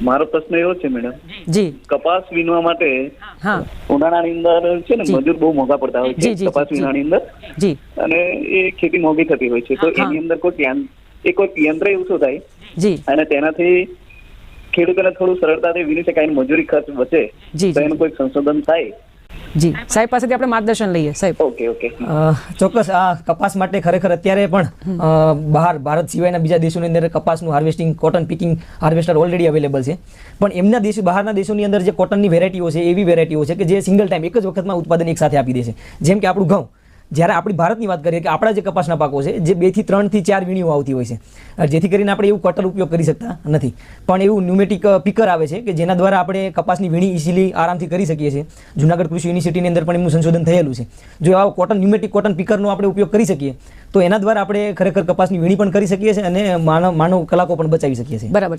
મારો પ્રશ્ન એવો છે મેડમ, જી કપાસ વીણવા માટે હા ઉનાળાની અંદર છે ને જી. મજૂર બહુ મોંઘા પડતા હોય જી, છે જી, કપાસ જી. વીણવાની અંદર, જી અને એ ખેતી મોંઘી થતી હોય છે. તો હા. એની અંદર કોઈ યંત્ર એવું શું થાય જી અને તેનાથી ખેડૂતોને થોડું સરળતાથી વીણી શકાય અને મજૂરી ખર્ચ બચે, જી, તો જી. એનું કોઈ સંશોધન થાય? જી સાહેબ પાસેથી આપણે માર્ગદર્શન લઈએ સાહેબ. Okay okay. ચોક્કસ આ કપાસ માટે ખરેખર અત્યારે પણ બહાર ભારત સિવાયના બીજા દેશોની અંદર કપાસનું harvesting, cotton picking harvester already available છે. પણ એમના દેશ, બહારના દેશોની અંદર જે કોટનની વેરાયટીઓ છે એવી વેરાયટીઓ છે કે જે સિંગલ ટાઈમ એક જ વખતમાં ઉત્પાદન એક સાથે આપી દે છે. જેમ કે આપણું ઘઉં, જ્યારે આપણી ભારતની વાત કરીએ કે આપણા જે કપાસના પાકો છે જે 2 થી 3 થી 4 વીણીઓ આવતી હોય છે, જેથી કરીને આપણે એવું કટર ઉપયોગ કરી શકતા નથી. પણ એવું ન્યુમેટિક પિકર આવે છે કે જેના દ્વારા આપણે કપાસની વીણી ઇઝીલી આરામથી કરી શકીએ છીએ. જુનાગઢ કૃષિ યુનિવર્સિટીની અંદર પણ એનું સંશોધન થયેલું છે. જો આવો ન્યુમેટિક કોટન પિકરનો આપણે ઉપયોગ કરી શકીએ તો એના દ્વારા આપણે ખરેખર કપાસની વીણી પણ કરી શકીએ છીએ અને માનવ કલાકો પણ બચાવી શકીએ છીએ. બરાબર છે.